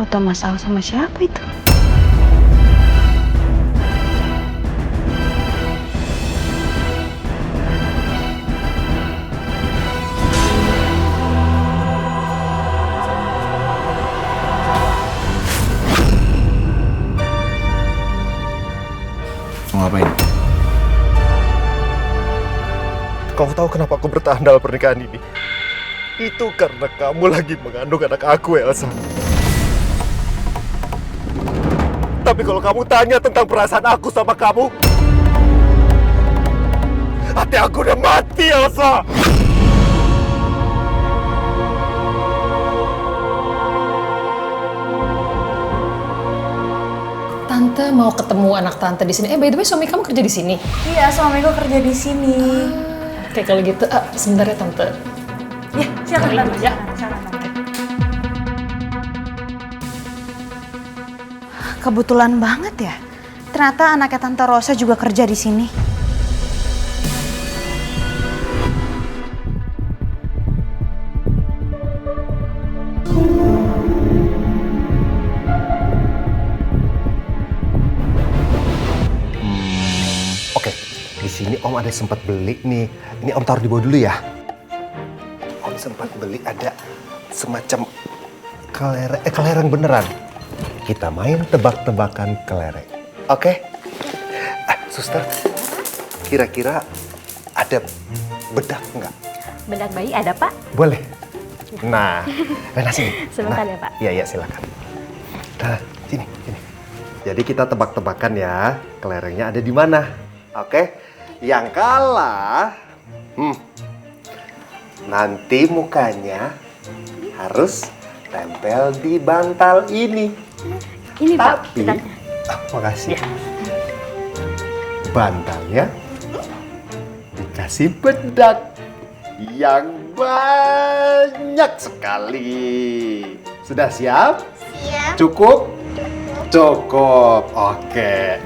Foto Mas Al sama siapa itu? Mau ngapain? Kau tahu kenapa aku bertahan dalam pernikahan ini? Itu karena kamu lagi mengandung anak aku, Elsa. Tapi kalau kamu tanya tentang perasaan aku sama kamu, hati aku udah mati, Elsa. Tante mau ketemu anak tante di sini. By the way, suami kamu kerja di sini? Iya, suamiku kerja di sini. Oke, kalau gitu, sebentar ya tante. Ya, silakan tante. Ya. Silakan tante. Kebetulan banget ya. Ternyata anaknya Tante Rosa juga kerja di sini. Oke, di sini Om ada sempat beli nih. Ini Om taruh di bawah dulu ya. Om sempat beli ada semacam kelereng beneran. Kita main tebak-tebakan kelereng. Oke? Suster, kira-kira ada bedak nggak? Bedak bayi ada, Pak? Boleh. Nah, Rena sini. Sebentar ya, Pak. Iya, silakan. Nah, sini. Jadi kita tebak-tebakan ya, kelerengnya ada di mana. Oke? Yang kalah, nanti mukanya harus tempel di bantal ini. Ini, Pak. Tapi, makasih. Bantalnya dikasih bedak yang banyak sekali. Sudah siap? Siap. Cukup? Cukup. Oke.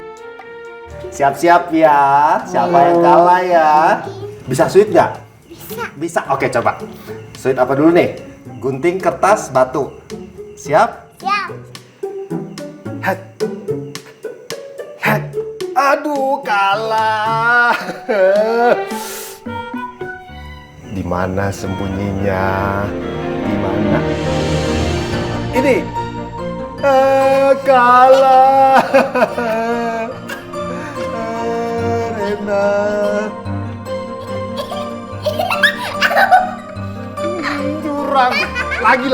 Siap-siap ya. Siapa yang kalah ya? Bisa sweet nggak? Bisa. Oke, coba. Sweet apa dulu nih? Gunting, kertas, batu. Siap? Siap. Hat. Aduh, kalah. Di mana sembunyinya? Di mana? Ini. Kalah. Rena. Curang. Lagi.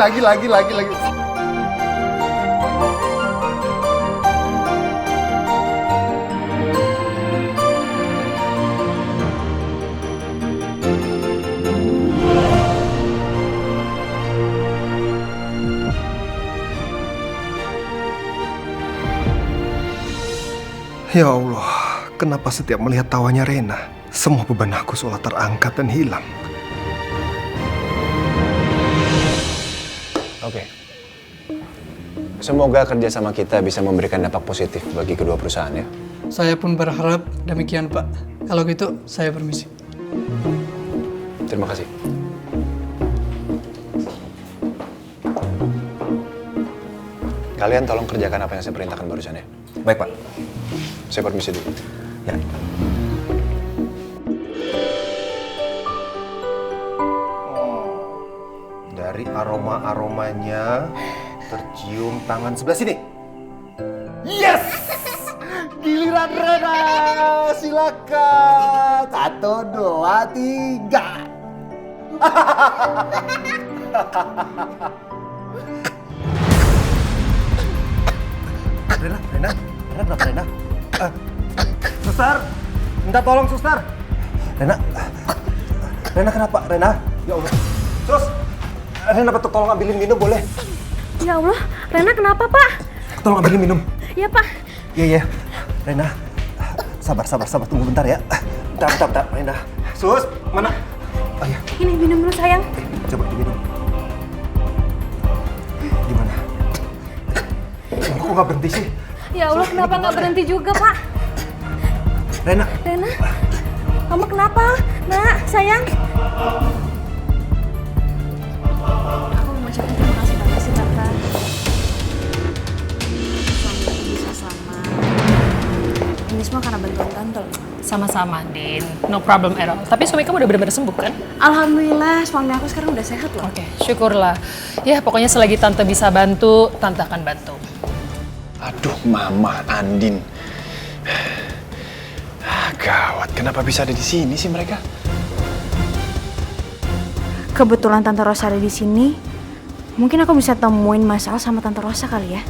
Ya Allah, kenapa setiap melihat tawanya Rena, semua beban aku seolah terangkat dan hilang. Oke. Semoga kerjasama kita bisa memberikan dampak positif bagi kedua perusahaan ya. Saya pun berharap demikian, Pak. Kalau gitu, saya permisi. Terima kasih. Kalian tolong kerjakan apa yang saya perintahkan barusan ya. Baik, Pak. Saya permisi dulu. Ya. Dari aromanya tercium tangan sebelah sini. Yes! Giliran Rena, silakan. 1, 2, 3. Rena, kenapa Rena? Suster, minta tolong suster. Rena kenapa? Rena, ya Allah. Sus, Rena betul tolong ambilin minum boleh? Ya Allah, Rena kenapa, Pak? Tolong ambilin minum. Iya, Pak. Iya. Rena, sabar, tunggu bentar ya. Bentar, Rena. Sus, mana? Oh ya, Ini minum dulu, sayang. coba diminum. Gimana? Kok nggak berhenti sih? Ya Allah, kenapa nggak berhenti juga, Pak? Rena, Rena, kamu kenapa? Nak, sayang. Aku mau ucapin terima kasih banget sih, Tante. Ini semua karena bantuan tante loh. Sama-sama, Din. No problem at all. Tapi suami kamu udah benar-benar sembuh kan? Alhamdulillah, suami aku sekarang udah sehat loh. Oke, syukurlah. Ya, pokoknya selagi Tante bisa bantu, Tante akan bantu. Aduh, Mama, Andin. Gawat, kenapa bisa ada di sini sih mereka? Kebetulan Tante Rosa ada di sini. Mungkin aku bisa temuin Mas Al sama Tante Rosa kali ya.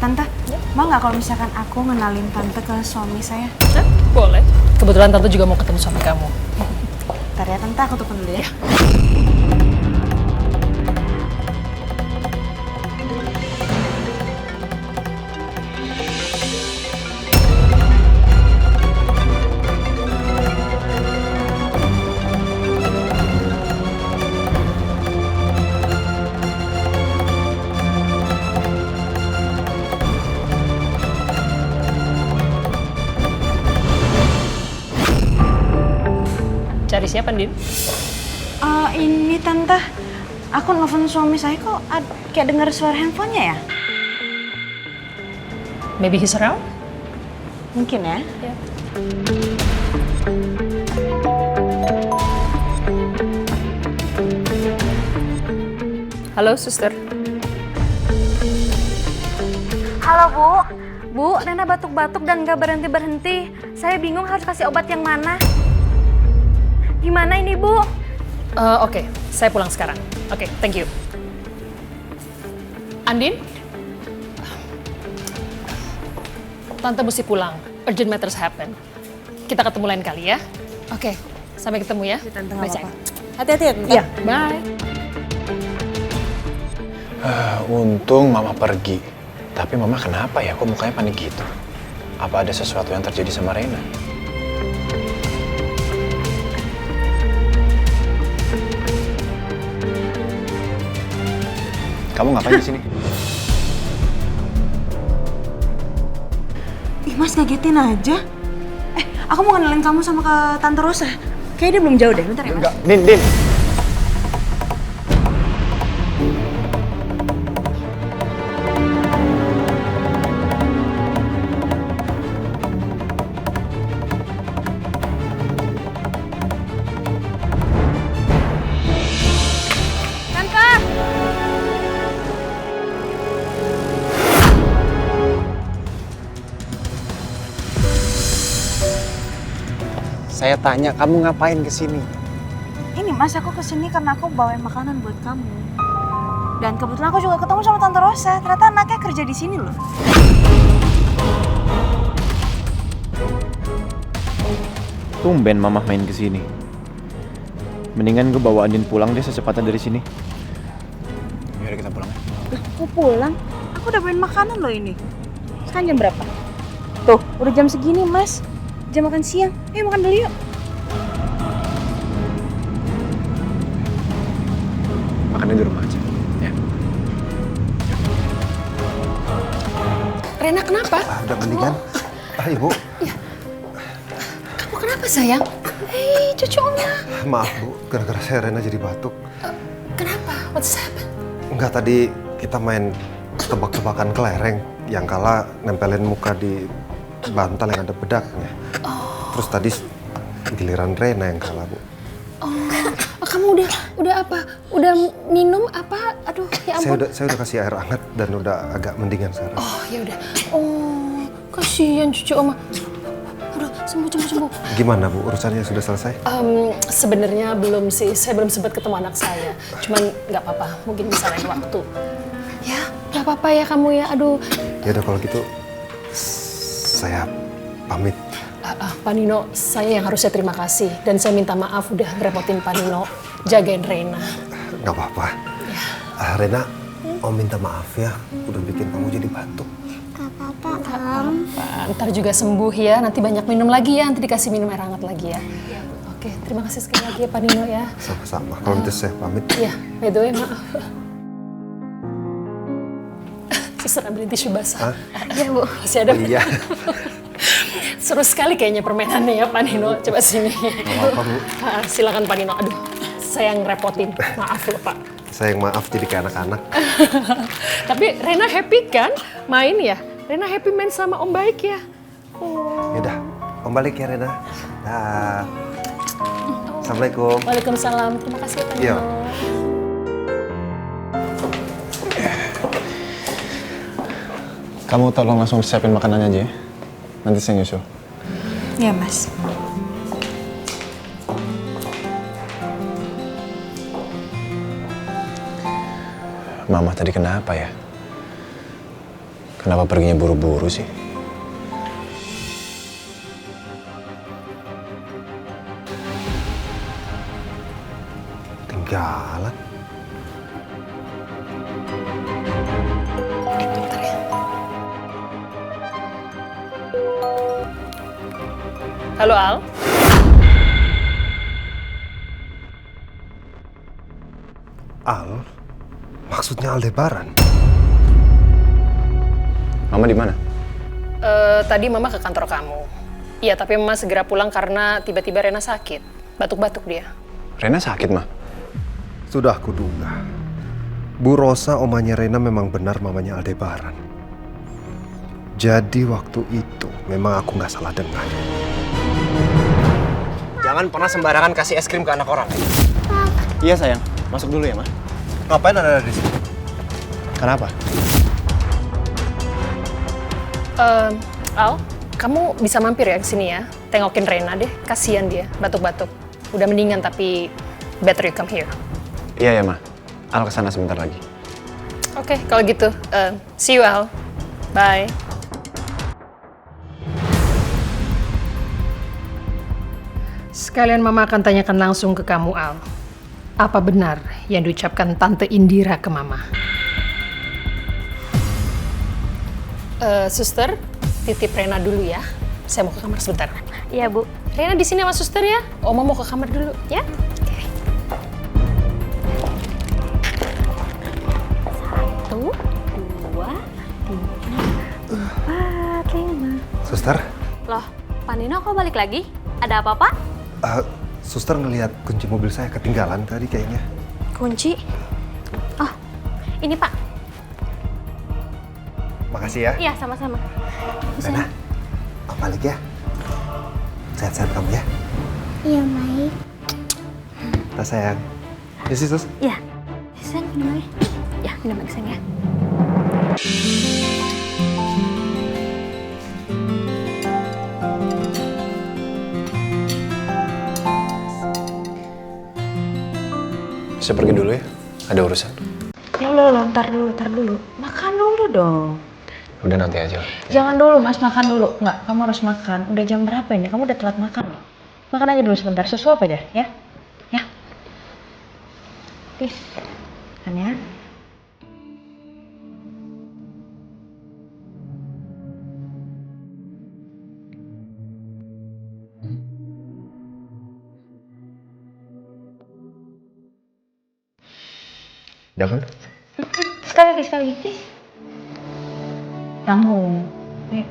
Tante, mau nggak kalau misalkan aku ngenalin Tante ke suami saya? Boleh. Kebetulan Tante juga mau ketemu suami kamu. Bentar ya Tante, aku telepon dulu ya. Cari siapa, Din? Ini Tante, aku nelfon suami saya kok kayak dengar suara handphonenya ya? Maybe he's around? Mungkin ya. Halo, suster. Halo Bu. Bu, Rena batuk-batuk dan gak berhenti-berhenti. Saya bingung harus kasih obat yang mana. Gimana ini Bu? Oke, saya pulang sekarang. Oke, thank you. Andin? Tante mesti pulang. Urgent matters happen. Kita ketemu lain kali ya. Oke, sampai ketemu ya. Tante nggak Bye-bye. apa-apa. Hati-hati ya Tante. Iya, bye. Untung Mama pergi. Tapi Mama kenapa ya? Kok mukanya panik gitu? Apa ada sesuatu yang terjadi sama Rena? Kamu ngapain di sini? Ih Mas, ngagetin aja. Aku mau kenalin kamu sama ke Tante Rosa. Kayaknya dia belum jauh deh, bentar ya Mas. Enggak, Din. Saya tanya, kamu ngapain kesini? Ini Mas, aku kesini karena aku bawain makanan buat kamu. Dan kebetulan aku juga ketemu sama Tante Rosa. Ternyata anaknya kerja di sini loh. Tumben Mama main kesini. Mendingan gue bawa Andin pulang deh secepatnya dari sini. Yaudah kita pulang ya. Kok pulang? Aku udah bawain makanan loh ini. Sekarang jam berapa? Tuh, udah jam segini Mas. Jam makan siang. Ayo makan dulu yuk. Makannya di rumah aja, ya. Rena kenapa? Udah mendingan. Ibu. Kamu kenapa sayang? Hei, cucu Oma. Maaf Bu, gara-gara saya Rena jadi batuk. Kenapa? What's happened? Enggak, tadi kita main tebak-tebakan kelereng. Yang kalah nempelin muka di bantal yang ada bedaknya. Terus tadi giliran Rena yang kalah Bu. Kamu udah apa? Udah minum apa? Aduh, ya ampun. Saya udah kasih air hangat dan udah agak mendingan sekarang. Oh, ya udah. Oh, kasihan cucu Oma. Aduh, sembuh. Gimana Bu, urusannya sudah selesai? Sebenarnya belum sih. Saya belum sempat ketemu anak saya. Cuman nggak apa-apa. Mungkin bisa lain waktu. Ya, nggak apa-apa ya kamu ya. Aduh. Ya udah kalau gitu saya pamit. Pak Nino, saya yang harusnya terima kasih. Dan saya minta maaf udah ngerepotin Pak Nino jagain Rena. Nggak apa-apa. Rena, Om minta maaf ya. Udah bikin kamu jadi batuk. Gak apa-apa Om. Ntar juga sembuh ya. Nanti banyak minum lagi ya. Nanti dikasih minum air hangat lagi ya. Oke, terima kasih sekali lagi ya Pak Nino ya. Sama-sama. Kalau gitu saya pamit. Iya, by the way maaf. Suster ambilin tisu basah. Iya Bu. Masih ada. Iya. Seru sekali kayaknya permainannya ya Pak Nino. Coba sini. Apa-apa Bu. Silakan Pak Nino. Aduh, saya yang ngerepotin. Maaf loh Pak. Saya yang maaf jadi kayak anak-anak. Tapi Rena happy kan main ya? Rena happy main sama Om baik ya. Oh. Yaudah, Om balik ya Rena. Dah. Assalamualaikum. Waalaikumsalam. Terima kasih ya Pak Iya. Nino. Kamu tolong langsung siapin makanannya aja ya. Nanti saya nyusul. Iya, Mas. Mama tadi kenapa ya? Kenapa perginya buru-buru sih? Tinggalan. Halo Al. Al? Maksudnya Aldebaran? Mama di mana? Tadi Mama ke kantor kamu. Iya, tapi Mama segera pulang karena tiba-tiba Rena sakit. Batuk-batuk dia. Rena sakit, Ma? Sudah kuduga. Bu Rosa omanya Rena memang benar mamanya Aldebaran. Jadi waktu itu memang aku nggak salah dengar. Jangan pernah sembarangan kasih es krim ke anak orang. Iya sayang, masuk dulu ya, Ma. Ngapain Anda ada di sini? Kenapa? Al, kamu bisa mampir ya ke sini ya. Tengokin Rena deh, kasihan dia, batuk-batuk. Udah mendingan tapi better you come here. Iya ya, Ma. Al kesana sebentar lagi. Oke, kalau gitu, see you Al. Bye. Sekalian Mama akan tanyakan langsung ke kamu, Al. Apa benar yang diucapkan Tante Indira ke Mama? Suster, titip Rena dulu ya. Saya mau ke kamar sebentar. Iya, Bu. Rena di sini sama suster ya. Oma mau ke kamar dulu, ya? Oke. 1, 2, 3, 4, 5. Suster, Loh, Pak Nino kok balik lagi? Ada apa, Pak? suster ngelihat kunci mobil saya ketinggalan tadi kayaknya. Kunci? Oh, ini Pak. Makasih ya. Iya, sama-sama. Rena, Om balik ya. Sehat-sehat kamu ya. Iya, baik. Tak sayang. Ya sih, Sus. Iya. Sayang, minum lagi. Ya, minum lagi, sayang ya. Saya pergi dulu ya. Ada urusan. Ya lo, ntar dulu. Makan dulu dong. Udah nanti aja. Jangan dulu, Mas, makan dulu. Enggak, kamu harus makan. Udah jam berapa ini? Kamu udah telat makan loh. Makan aja dulu sebentar. Susu apa aja, ya? Ya. Please. Makan ya. Udah kan? Sekali lagi. Please. Kamu. Ayo.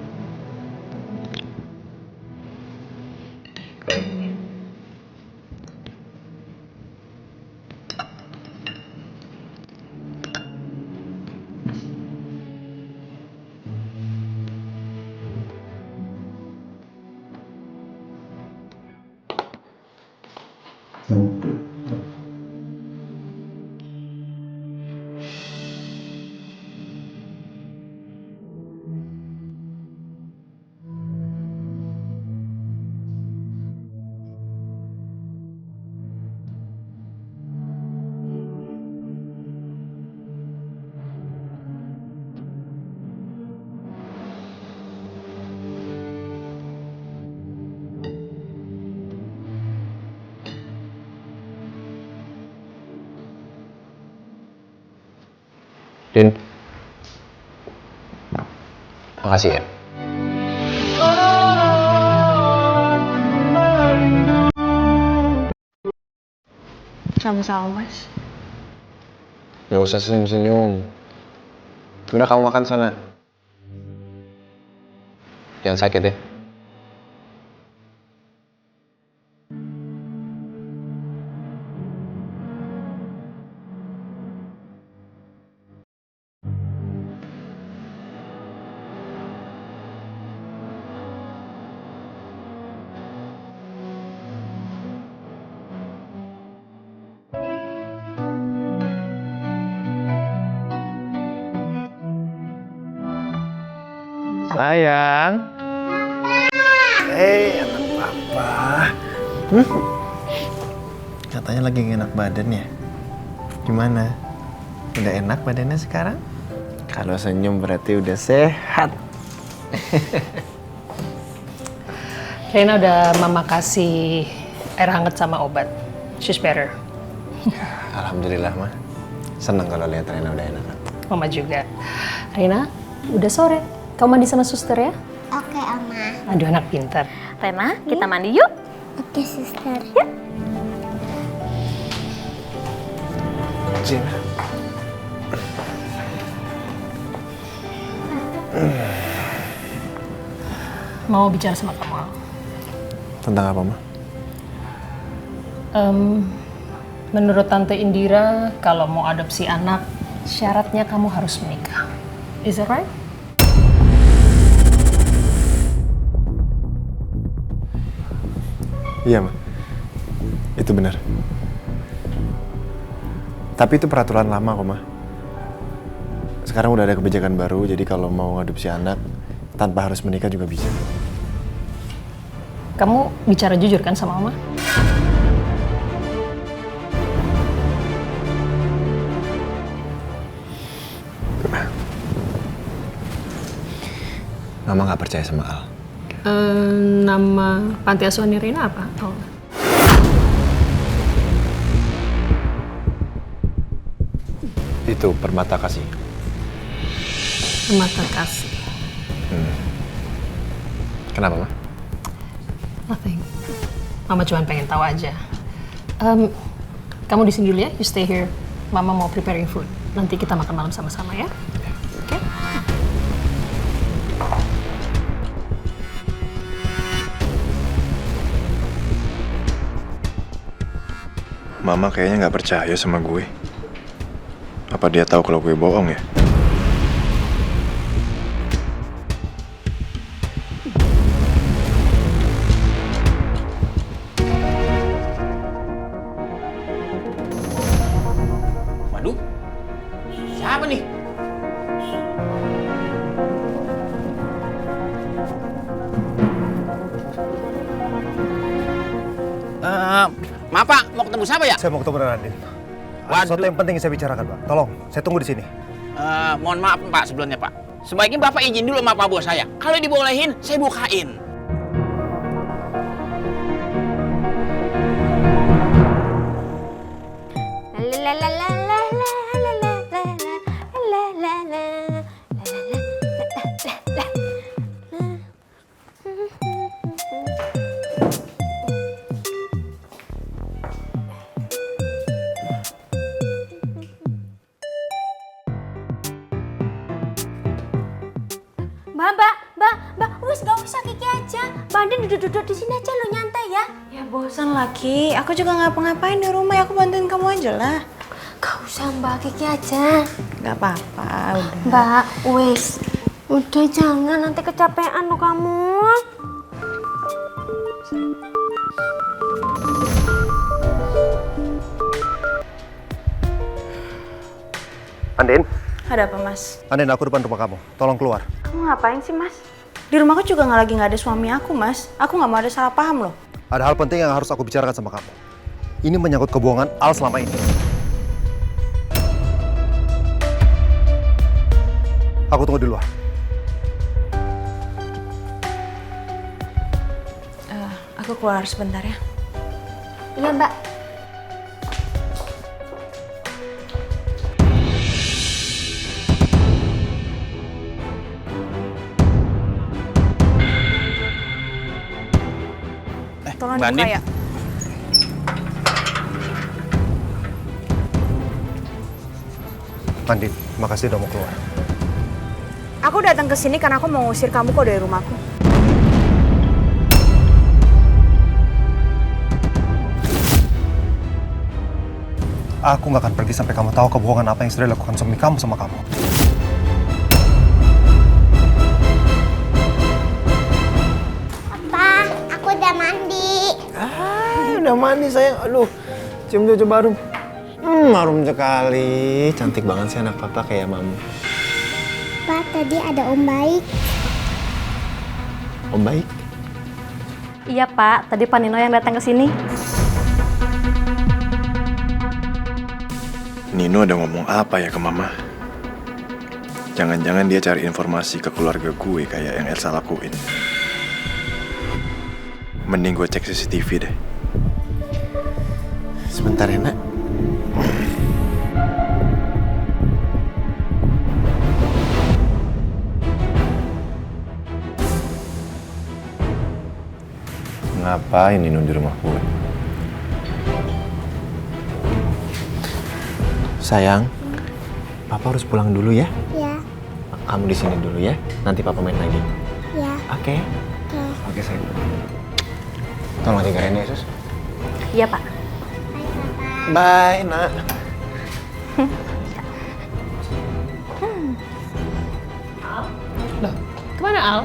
Din. Makasih ya. Sama-sama, Mas. Gak usah senyum-senyum. Udah kamu makan sana. Jangan sakit ya. Sayang. Anak papa. Katanya lagi gak enak badan ya? Gimana? Udah enak badannya sekarang? Kalau senyum berarti udah sehat. Reina udah mama kasih air hangat sama obat. She's better. Alhamdulillah, Ma. Seneng kalau lihat Rena udah enak. Mama juga. Reina, udah sore. Kamu mandi sama suster ya? Oke, Oma. Aduh, anak pintar. Rena, kita mandi yuk. Oke, suster. Gina. Mau bicara sama kamu, Al. Tentang apa, Ma? Menurut Tante Indira, kalau mau adopsi anak, syaratnya kamu harus menikah. Is that right? Iya, Ma. Itu benar. Tapi itu peraturan lama kok, Ma. Sekarang udah ada kebijakan baru, jadi kalau mau ngadopsi anak tanpa harus menikah juga bisa. Kamu bicara jujur kan sama Mama? Mama nggak percaya sama Al. Nama panti asuhan Reina apa? Oh. Itu Permata Kasih. Permata Kasih. Kenapa, Ma? Nothing. Mama cuma pengen tahu aja. Kamu di sini dulu ya, you stay here. Mama mau preparing food. Nanti kita makan malam sama-sama ya. Oke? Mama kayaknya nggak percaya sama gue. Apa dia tahu kalau gue bohong ya? Waduh, siapa nih? Maaf Pak, mau ketemu siapa ya? Saya mau ketemu dengan Andin. Waduh. Sesuatu yang penting saya bicarakan, Pak. Tolong, saya tunggu di sini. Mohon maaf Pak sebelumnya Pak. Sebaiknya Bapak izin dulu sama Pak Bos saya. Kalau dibolehin, saya bukain. Mbak, wis gak usah Kiki aja. Mbak Andin duduk-duduk di sini aja lo, nyantai ya. Ya bosan lagi, aku juga ngapa-ngapain di rumah, ya aku bantuin kamu aja lah. Gak usah Mbak, Kiki aja. Gak apa-apa, udah. Mbak, wis. Udah jangan, nanti kecapean lo kamu. Andin, Ada apa, Mas? Andin, aku depan rumah kamu. Tolong keluar. Kamu ngapain sih, Mas? Di rumahku juga nggak ada suami aku, Mas. Aku nggak mau ada salah paham loh. Ada hal penting yang harus aku bicarakan sama kamu. Ini menyangkut kebohongan Al selama ini. Aku tunggu di luar. Aku keluar sebentar ya. Iya Mbak. Tolong Mbak dibuka Andin. ya. Andin, makasih udah mau keluar. Aku datang ke sini karena aku mau ngusir kamu kok dari rumahku. Aku nggak akan pergi sampai kamu tahu kebohongan apa yang sudah dilakukan suami kamu sama kamu. Papa, aku udah mandi. Udah mandi sayang. Aduh, cium coba harum. Harum sekali. Cantik banget sih anak papa kayak mama. Pak, tadi ada Om Baik. Om baik. Iya Pak, tadi Pak Nino yang datang ke sini. Nino ada ngomong apa ya ke Mama? Jangan-jangan dia cari informasi ke keluarga gue kayak yang Elsa lakuin. Mending gue cek CCTV deh. Sebentar ya, Nak. Ngapain Nino di rumah gue? Sayang, Papa harus pulang dulu ya. Ya, Kamu di sini dulu ya. Nanti Papa main lagi. ya. Oke? Oke. Oke, sayang. Tolong jaga Rena ya, Sus. Iya Pak. Bye, Nak. Loh, kemana Al?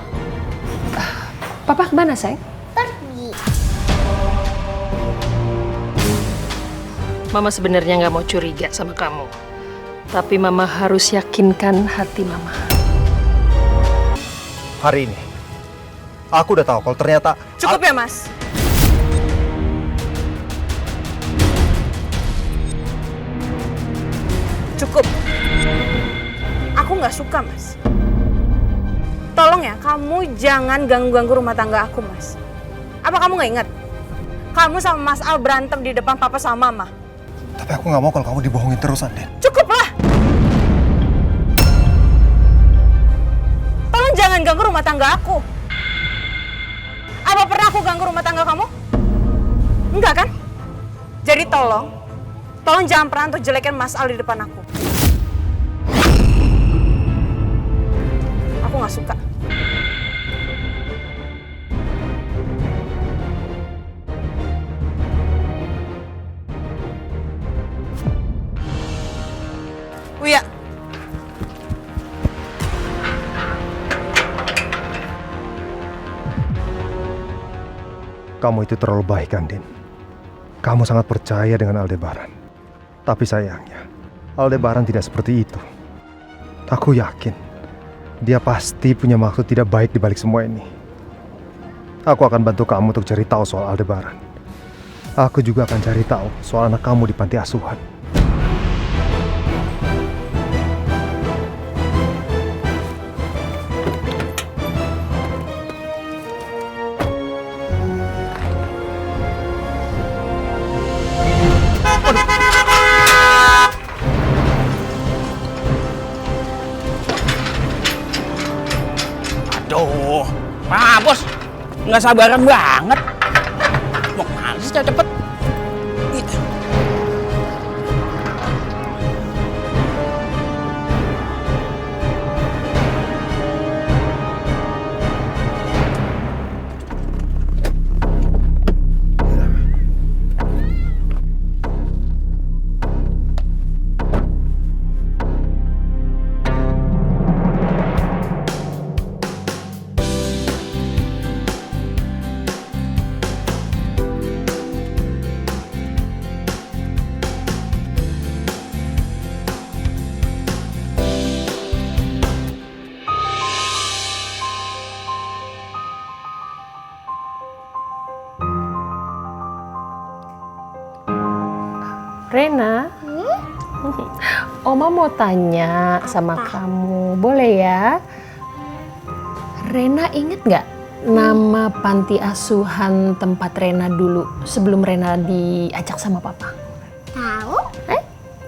Papa kemana, sayang? Pergi. Mama sebenarnya nggak mau curiga sama kamu. Tapi Mama harus yakinkan hati Mama. Hari ini, aku udah tahu kalau ternyata... Cukup ya, Mas. Cukup. Aku nggak suka, Mas. Tolong ya, kamu jangan ganggu-ganggu rumah tangga aku, Mas. Apa kamu nggak ingat? Kamu sama Mas Al berantem di depan Papa sama Mama. Tapi aku nggak mau kalau kamu dibohongin terus, Andin. Cukuplah! Tolong jangan ganggu rumah tangga aku. Apa pernah aku ganggu rumah tangga kamu? Enggak kan? Jadi tolong jangan pernah untuk jelekin Mas Al di depan aku. Aku nggak suka. Uya. Kamu itu terlalu baik, Andin. Kamu sangat percaya dengan Aldebaran. Tapi sayangnya, Aldebaran tidak seperti itu. Aku yakin, dia pasti punya maksud tidak baik di balik semua ini. Aku akan bantu kamu untuk cari tahu soal Aldebaran. Aku juga akan cari tahu soal anak kamu di panti asuhan. Aduh, Pak Bos, nggak sabaran banget. Mau kemana sih cepet? Rena, Oma mau tanya sama kamu, boleh ya? Rena inget nggak nama panti asuhan tempat Rena dulu sebelum Rena diajak sama Papa? Tahu?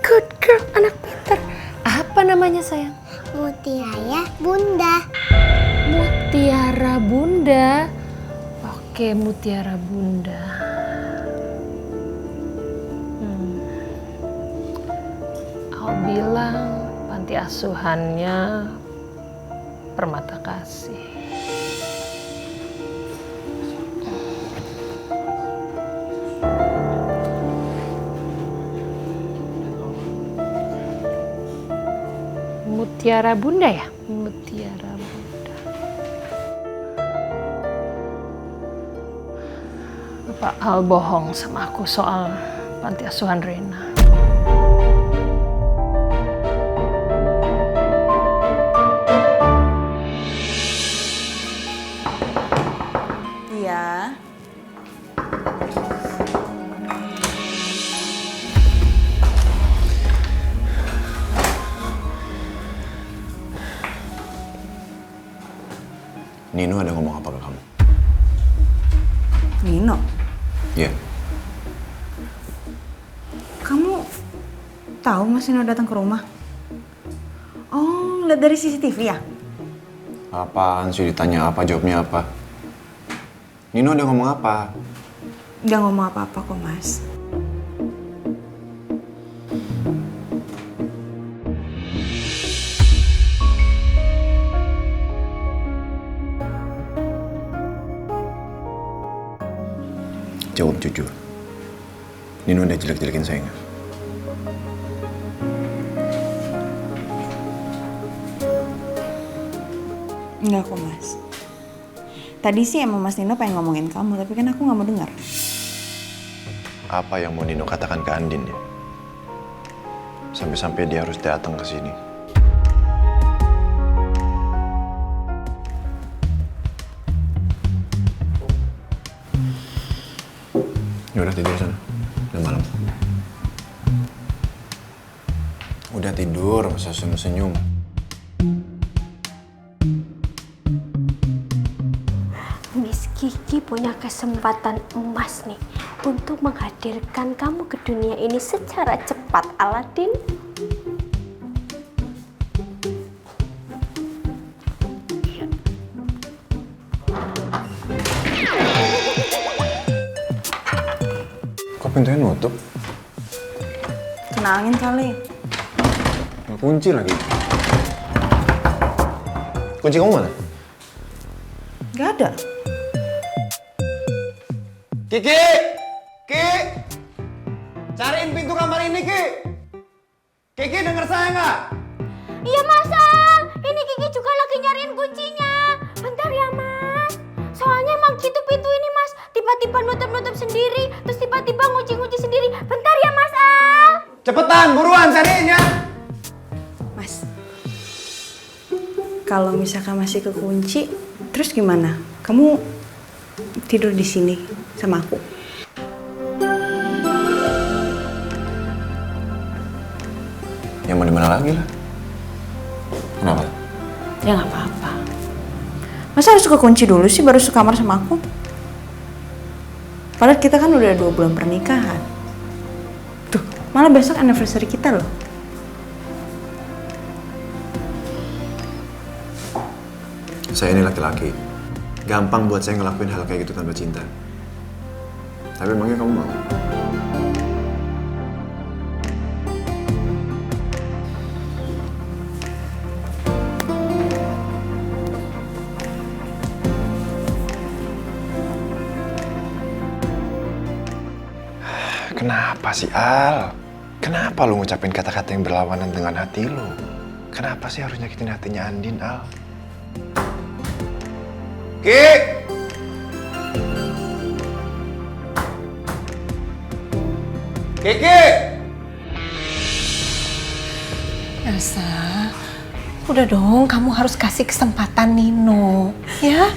Good girl, anak pintar. Apa namanya sayang? Mutiara Bunda. Mutiara Bunda. Oke, Mutiara Bunda. I'll bilang panti asuhannya Permata Kasih. Mutiara Bunda ya? Mutiara Bunda. Apa Al bohong sama aku soal panti asuhan Rena? ya. Nino ada ngomong apa ke kamu? Nino, Iya. kamu tahu Mas Nino datang ke rumah? Oh, lihat dari CCTV ya? Apaan sih ditanya apa, jawabnya apa? Nino ada ngomong apa? Nggak ngomong apa-apa kok, Mas. Jawab jujur. Nino udah jelek-jelekin saya nggak? Enggak kok, Mas. Tadi sih emang Mas Nino pengen ngomongin kamu, tapi kan aku nggak mau dengar. Apa yang mau Nino katakan ke Andin ya? Sampai-sampai dia harus datang ke sini. Ya udah tidur sana. Udah malam. Udah tidur, masa senyum-senyum. Miss Kiki punya kesempatan emas nih untuk menghadirkan kamu ke dunia ini secara cepat, Aladin. Kok pintunya nutup? Kena angin kali. Nggak kunci lagi. Kunci kamu mana? Nggak ada. Kiki! Ki! Cariin pintu kamar ini, Ki! Kiki denger saya nggak? Iya, Mas Al. Ini Kiki juga lagi nyariin kuncinya. Bentar ya, Mas. Soalnya emang gitu pintu ini, Mas. Tiba-tiba nutup-nutup sendiri, terus tiba-tiba ngunci-ngunci sendiri. Bentar ya, Mas Al. Cepetan, buruan cariin ya! Mas, kalau misalkan masih kekunci, terus gimana? Kamu tidur di sini sama aku? Ya mau di mana lagi lah? Kenapa? Ya nggak apa-apa. Masa harus kekunci dulu sih baru sekamar sama aku? Padahal kita kan udah 2 bulan pernikahan. Tuh, malah besok anniversary kita loh. Saya ini laki-laki. Gampang buat saya ngelakuin hal kayak gitu tanpa cinta. Tapi emangnya kamu mau? Kenapa sih, Al? Kenapa lu ngucapin kata-kata yang berlawanan dengan hati lu? Kenapa sih harus nyakitin hatinya Andin, Al? Ki! Kiki! Elsa, udah dong, kamu harus kasih kesempatan Nino, ya.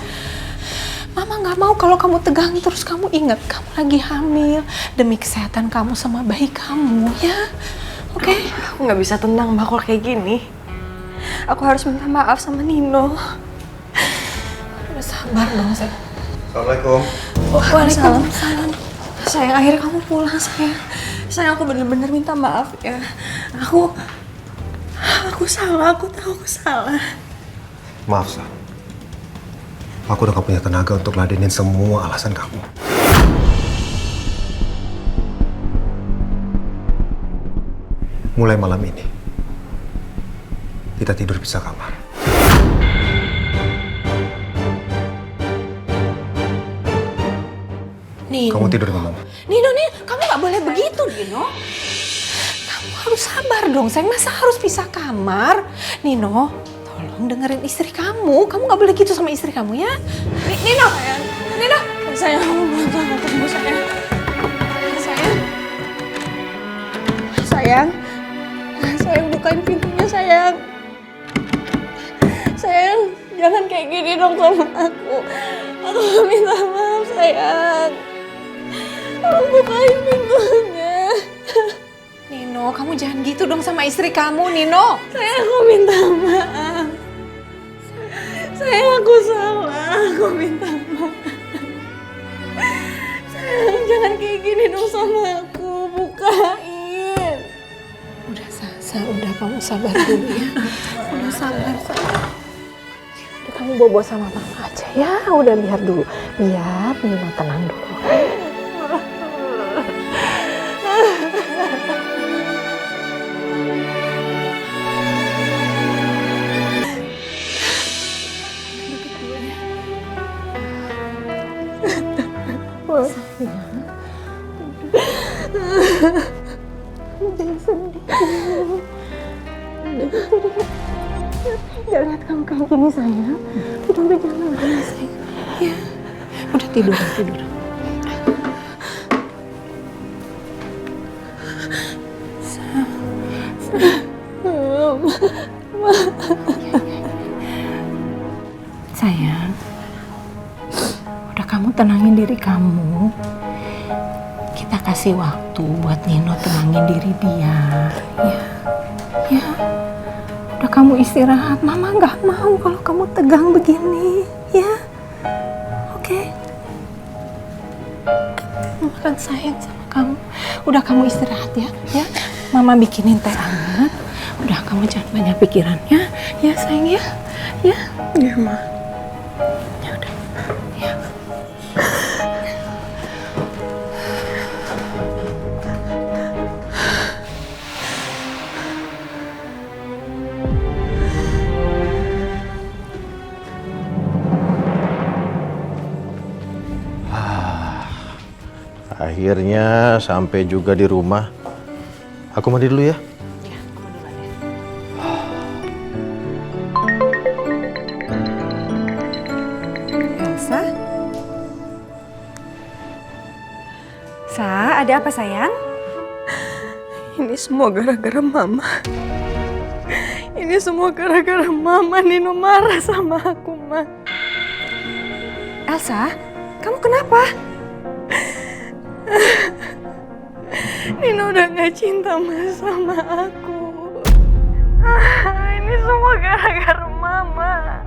Mama nggak mau kalau kamu tegang terus. Kamu ingat kamu lagi hamil, demi kesehatan kamu sama bayi kamu, ya. Oke? Aku nggak bisa tenang Mbak kalau kayak gini. Aku harus minta maaf sama Nino. Udah sabar dong, sayang. Assalamualaikum. Waalaikumsalam. Sayang, akhirnya kamu pulang, sayang. Sayang, aku bener-bener minta maaf ya. Aku salah, aku tahu aku salah. Maaf, Sa. Aku udah gak punya tenaga untuk ladenin semua alasan kamu. Mulai malam ini, kita tidur pisah kamar. Nino. Kamu tidur dengan mama. Nino, kamu nggak boleh begitu, Nino. Kamu harus sabar dong, sayang. Masa harus pisah kamar? Nino, tolong dengerin istri kamu. Kamu nggak boleh gitu sama istri kamu, ya? Nino, Nino. Sayang, kamu belum tahu ketemu sayang. Sayang, bukain pintunya, sayang. Sayang, jangan kayak gini dong sama aku. Aku minta maaf. sayang. Tolong bukain pintunya. Nino, kamu jangan gitu dong sama istri kamu, Nino. Sayang, aku minta maaf. Sayang, aku salah. Aku minta maaf. Sayang, jangan kayak gini dong sama aku. Bukain. Udah, udah kamu sabar dulu ya. Udah sabar. Udah kamu bobo sama mama aja ya. Udah biar dulu. Biar Nino tenang dulu. Jangan sedih. Jangan lihat kamu kayak gini sayang. Udah jangan nangis sayang. Ya. Udah tidur. Sayang, udah kamu tenangin diri kamu. Kita kasih waktu buat Nino tenangin diri dia. Ya. Udah kamu istirahat. Mama nggak mau kalau kamu tegang begini. Ya, oke. Mama kan sayang sama kamu. Udah kamu istirahat ya. Mama bikinin teh hangat. Udah kamu jangan banyak pikiran ya. Ya sayang ya. Ya, Ma. Ya udah. Ya. Akhirnya sampai juga di rumah. Aku mandi dulu ya. Elsa? Sa, ada apa sayang? Ini semua gara-gara Mama. Ini semua gara-gara Mama. Nino marah sama aku, Ma. Elsa, kamu kenapa? Nino udah gak cinta Mas sama aku. Ini semua gara-gara Mama.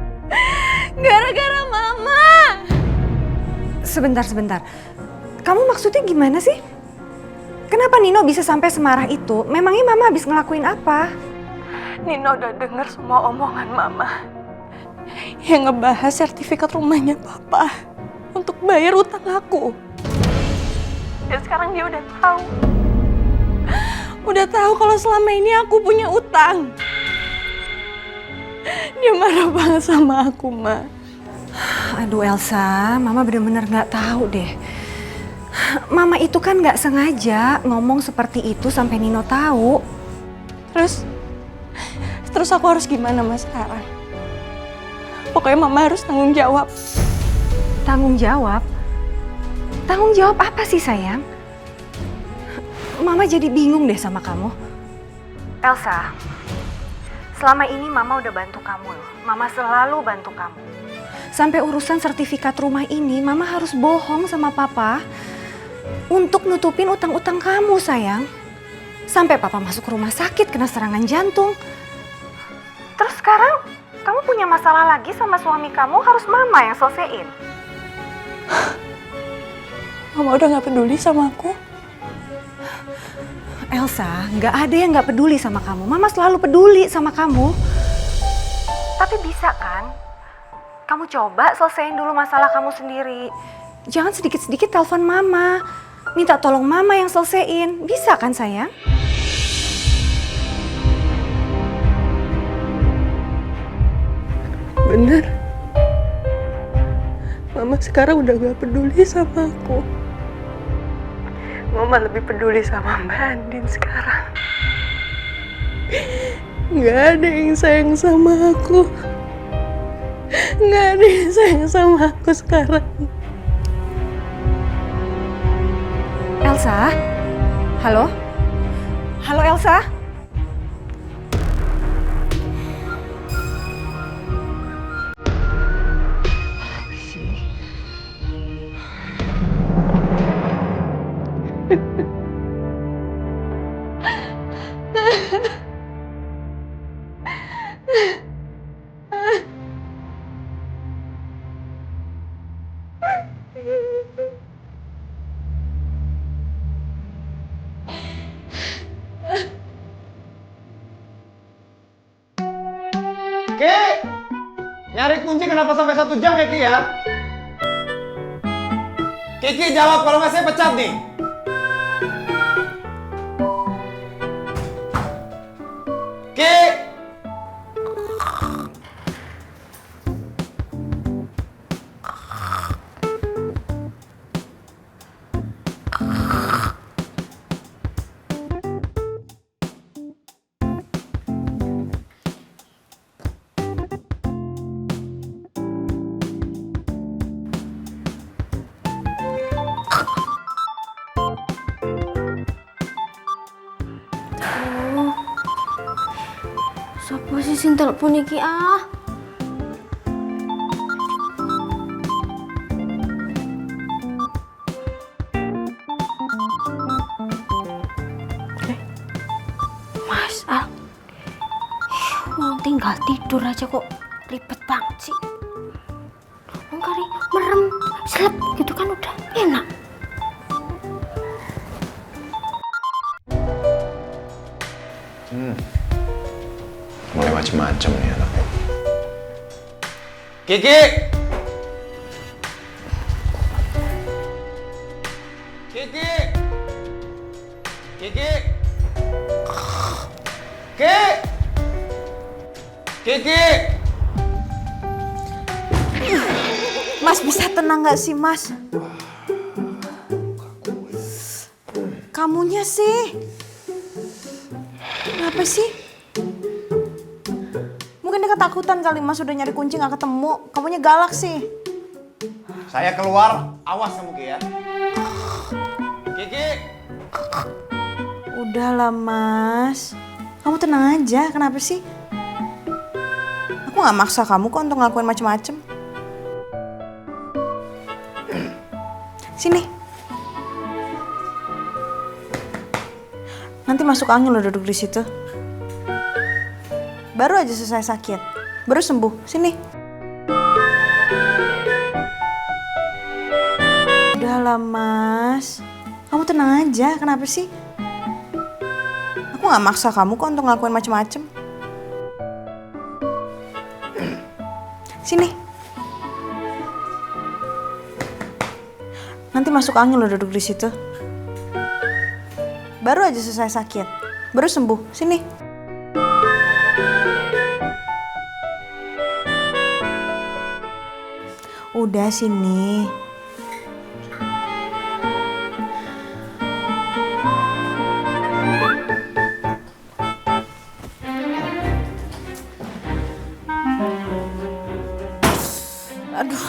Gara-gara Mama. Sebentar. Kamu maksudnya gimana sih? Kenapa Nino bisa sampai semarah itu? Memangnya Mama habis ngelakuin apa? Nino udah denger semua omongan Mama. Yang ngebahas sertifikat rumahnya Papa untuk bayar utang aku. Dan sekarang dia udah tahu. Udah tahu kalau selama ini aku punya utang. Dia marah banget sama aku, Ma. Aduh Elsa, Mama bener-bener gak tahu deh. Mama itu kan gak sengaja ngomong seperti itu sampai Nino tahu. Terus aku harus gimana, Mas, sekarang? Pokoknya Mama harus tanggung jawab. Tanggung jawab? Tanggung jawab apa sih sayang? Mama jadi bingung deh sama kamu. Elsa, selama ini Mama udah bantu kamu loh. Mama selalu bantu kamu. Sampai urusan sertifikat rumah ini, Mama harus bohong sama Papa untuk nutupin utang-utang kamu sayang. Sampai Papa masuk rumah sakit kena serangan jantung. Terus sekarang kamu punya masalah lagi sama suami kamu, harus Mama yang selesaiin. Mama udah gak peduli sama aku. Elsa, gak ada yang gak peduli sama kamu. Mama selalu peduli sama kamu. Tapi bisa kan? Kamu coba selesaiin dulu masalah kamu sendiri. Jangan sedikit-sedikit telepon Mama. Minta tolong Mama yang selesaiin. Bisa kan sayang? Bener. Mama sekarang udah gak peduli sama aku. Mama lebih peduli sama Mbak Andin sekarang. Gak ada yang sayang sama aku. Gak ada yang sayang sama aku sekarang. Elsa? Halo? Halo Elsa? Ki! Nyari kunci kenapa sampai 1 jam ya Ki ya? Kiki jawab, kalau nggak saya pecat nih. Ki! Sopo sih sing telepon iki ah? Mas Al, mau tinggal tidur aja kok ribet banget sih. Mau kali merem, selep gitu kan udah enak. Mulai macem-macem nih anaknya. Kiki! Kiki! Kiki! Ki! Kiki! Mas bisa tenang nggak sih Mas? Kamunya sih. Kenapa sih? Mungkin dia ketakutan kali Mas udah nyari kunci nggak ketemu. Kamunya galak sih. Saya keluar, awas kamu Ki ya. Kiki! Udahlah Mas. Kamu tenang aja, kenapa sih? Aku nggak maksa kamu kok untuk ngelakuin macem-macem. Sini. Nanti masuk angin lo duduk di situ. Baru aja selesai sakit, baru sembuh. Sini. Udahlah Mas, kamu tenang aja. Kenapa sih? Aku nggak maksa kamu kok untuk ngelakuin macem-macem. Sini. Nanti masuk angin lo duduk di situ. Baru aja selesai sakit, baru sembuh. Sini. Udah sini. Aduh.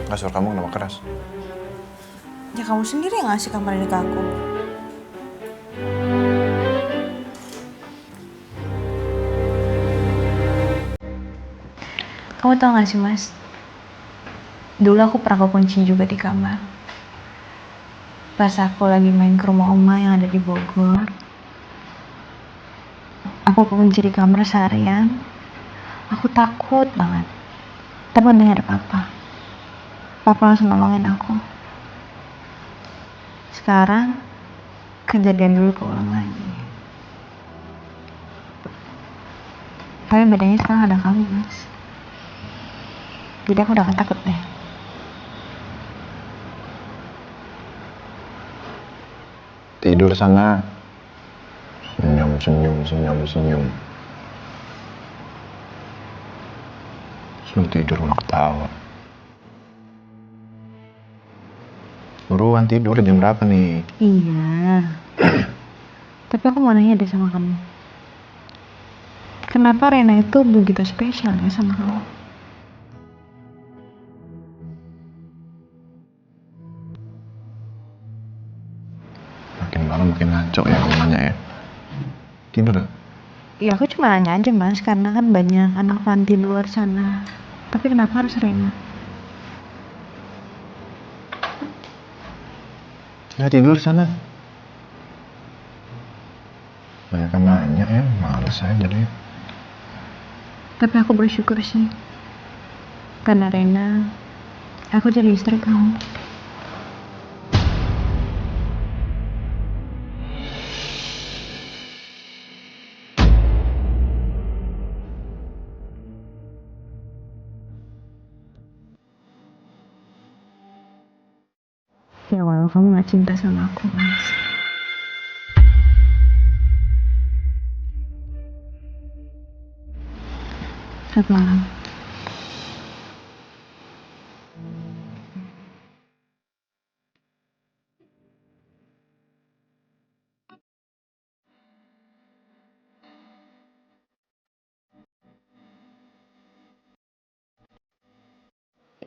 Kasur kamu kenapa keras? Ya kamu sendiri yang ngasih kamar ini ke aku. Kamu tau gak sih Mas? Dulu aku pernah kekunci juga di kamar. Pas aku lagi main ke rumah oma yang ada di Bogor. Aku kekunci di kamar seharian. Aku takut banget. Tapi udah ada papa. Papa langsung nolongin aku. Sekarang kejadian dulu keulang lagi. Tapi bedanya sekarang ada kamu Mas. Jadi aku udah gak takut deh. Tidur sana. Senyum, senyum, senyum, senyum. Suruh tidur malah ketawa. Buruan tidur, jam berapa nih? Iya. Tapi aku mau nanya deh sama kamu. Kenapa Rena itu begitu spesial ya sama kamu? Tidur? Ya aku cuma nanya aja Mas, karena kan banyak anak panti luar sana. Tapi kenapa harus Rena? Ya tidur sana. Banyak yang nanya ya, males aja deh. Tapi aku bersyukur sih. Karena Rena, aku jadi istri kamu. Ya walau kamu gak cinta sama aku, Mas. Selamat malam.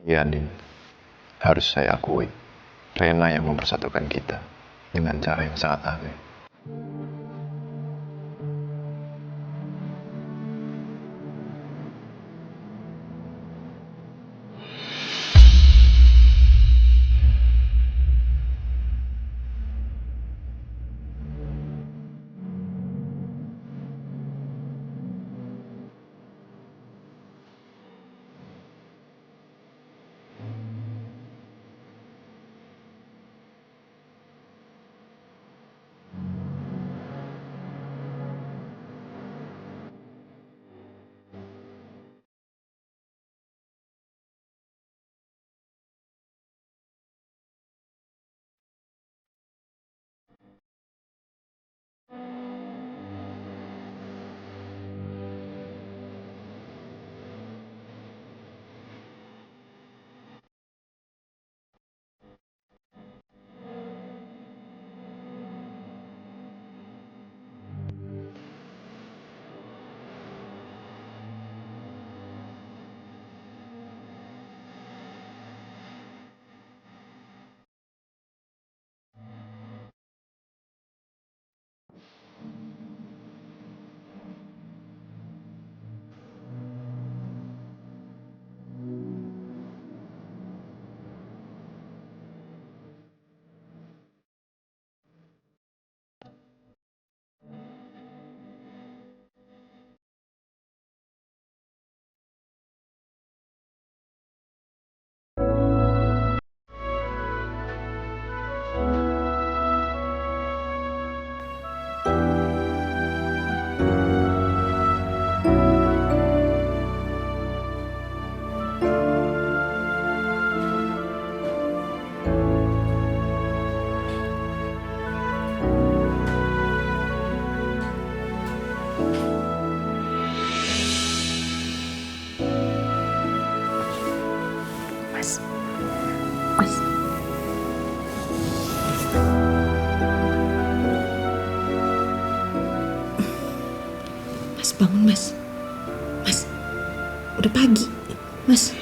Iya, Andin. Harus saya akui. Rena yang mempersatukan kita dengan cara yang sangat aneh. Mas bangun Mas. Mas, udah pagi. Mas.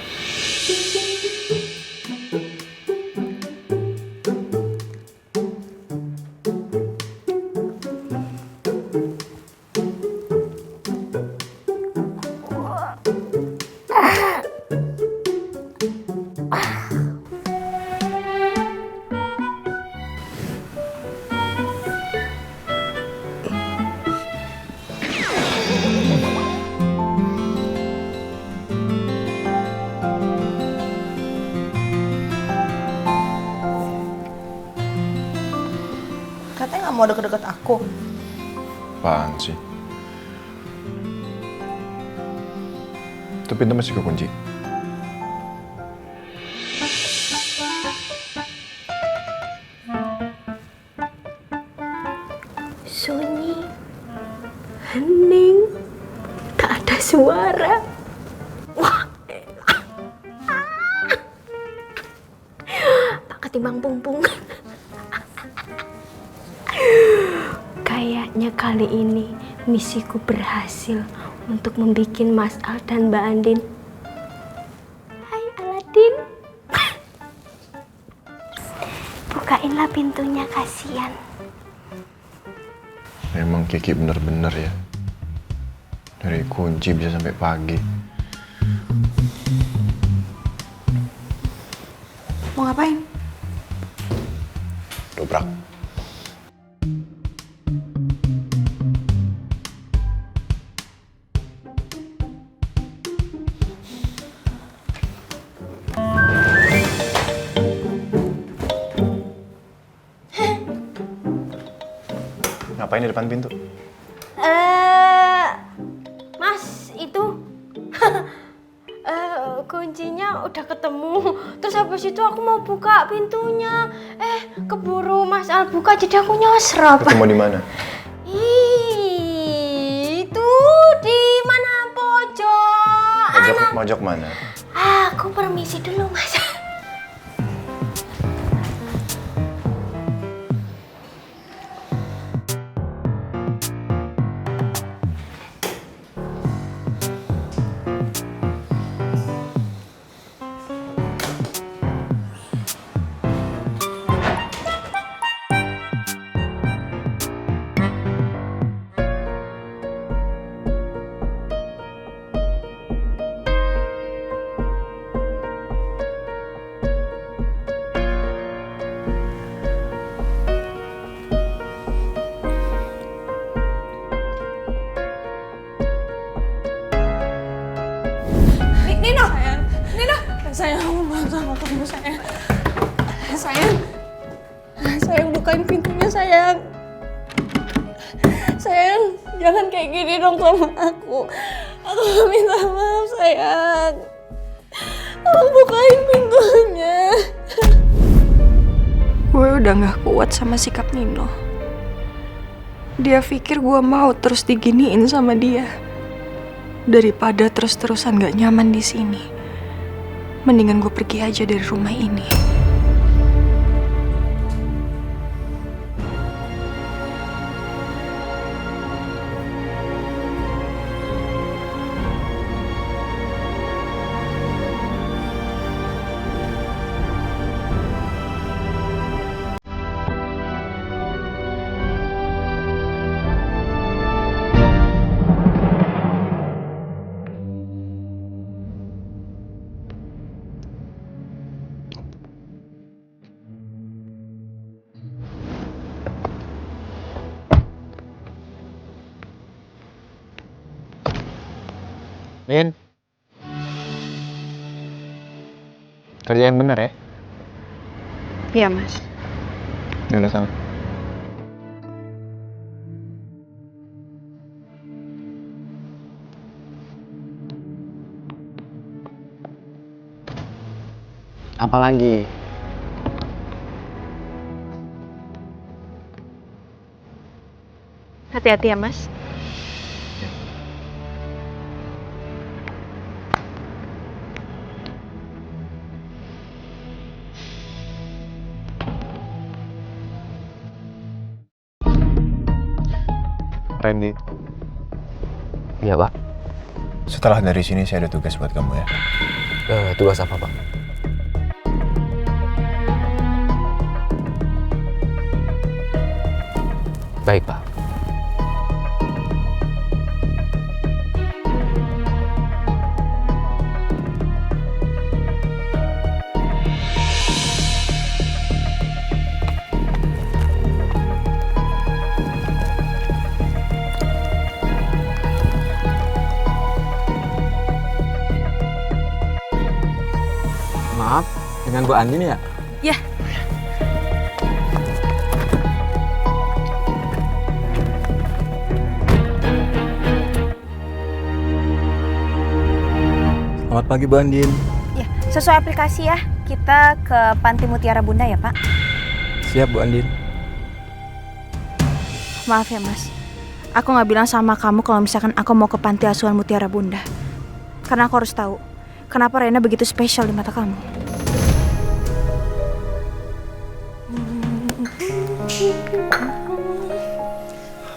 Katanya nggak mau deket-deket aku. Apaan sih? Itu pintu masih kekunci. Sunyi, hening, tak ada suara. Wah, tak ketimbang pumpung. Kayaknya kali ini misiku berhasil untuk membuat Mas Al dan Mbak Andin. Hai Aladin. Bukainlah pintunya, kasihan. Emang Kiki bener-bener ya. Dari kunci bisa sampai pagi. Mau ngapain? Dobrak. Ngapain di depan pintu? Mas, itu kuncinya udah ketemu. Terus habis itu aku mau buka pintunya. Keburu Mas Al buka jadi aku nyosrop. Ketemu di mana? Itu di mana pojok? Mojok mana? Aku permisi dulu, Mas. Sayang, aku mohon sama kamu, sayang. Sayang, bukain pintunya, sayang. Sayang, jangan kayak gini dong sama aku. Aku minta maaf, sayang. Tolong bukain pintunya. Gue udah gak kuat sama sikap Nino. Dia pikir gue mau terus diginiin sama dia. Daripada terus-terusan gak nyaman di sini. Mendingan gue pergi aja dari rumah ini. Min, kerja yang bener ya? Iya, Mas. Udah sama. Apalagi? Hati-hati ya, Mas. Randy. Iya, Pak. Setelah dari sini saya ada tugas buat kamu ya. Tugas apa, Pak? Baik, Pak. Maaf, dengan Bu Andin ya? Ya. Selamat pagi Bu Andin. Ya, sesuai aplikasi ya. Kita ke Panti Mutiara Bunda ya, Pak. Siap Bu Andin. Maaf ya, Mas. Aku nggak bilang sama kamu kalau misalkan aku mau ke Panti Asuhan Mutiara Bunda. Karena aku harus tahu kenapa Rena begitu spesial di mata kamu.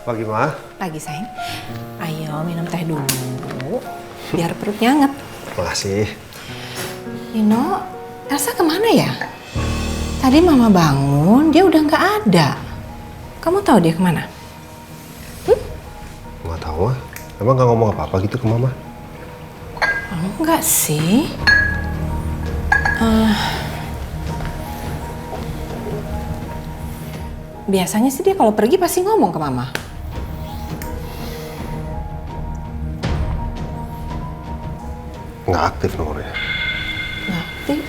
Pagi, Ma. Pagi, sayang. Ayo minum teh dulu, biar perutnya hangat. Makasih. Nino, Elsa kemana ya? Tadi Mama bangun, dia udah nggak ada. Kamu tahu dia kemana? Emang gak ngomong apa-apa gitu ke Mama? Enggak sih. Biasanya sih dia kalau pergi pasti ngomong ke Mama. Nggak aktif nomornya. Nggak aktif?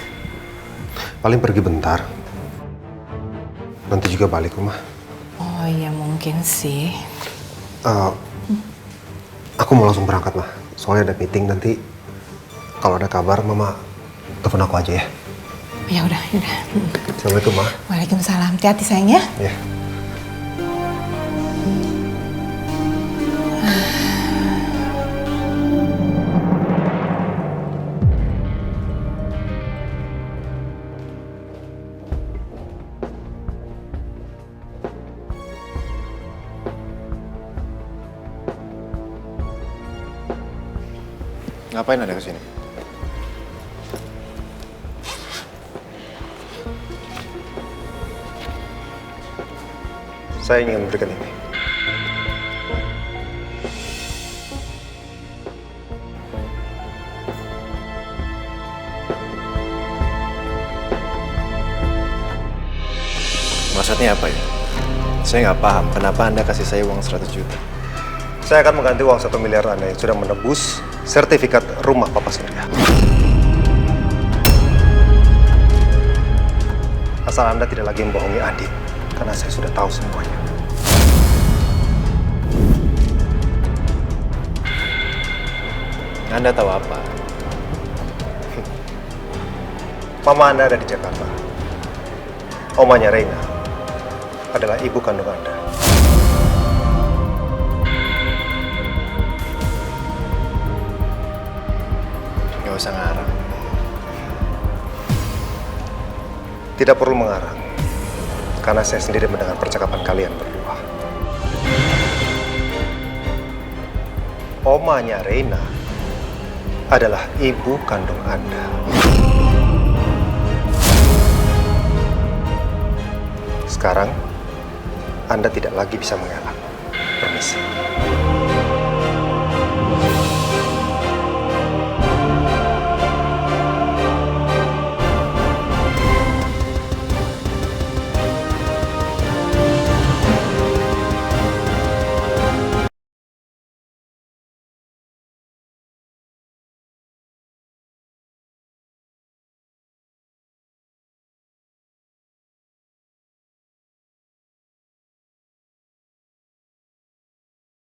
Paling pergi bentar. Nanti juga balik rumah. Oh iya mungkin sih. Aku mau langsung berangkat, Mah. Soalnya ada meeting nanti. Kalau ada kabar, Mama telepon aku aja ya. Ya udah. Assalamualaikum, Ma. Waalaikumsalam. Hati-hati sayang ya. Ya. Ngapain Anda kesini? Saya ingin memberikan ini. Maksudnya apa ya? Saya nggak paham kenapa Anda kasih saya uang 100 juta. Saya akan mengganti uang 1 miliar Anda yang sudah menebus sertifikat rumah Papa Surya. Asal Anda tidak lagi membohongi Adit, karena saya sudah tahu semuanya. Anda tahu apa? Mama Anda ada di Jakarta. Omanya Reina adalah ibu kandung Anda. Nggak usah ngarang. Tidak perlu mengarang, karena saya sendiri mendengar percakapan kalian berdua. Omanya Reina adalah ibu kandung Anda. Sekarang, Anda tidak lagi bisa mengelak. Permisi.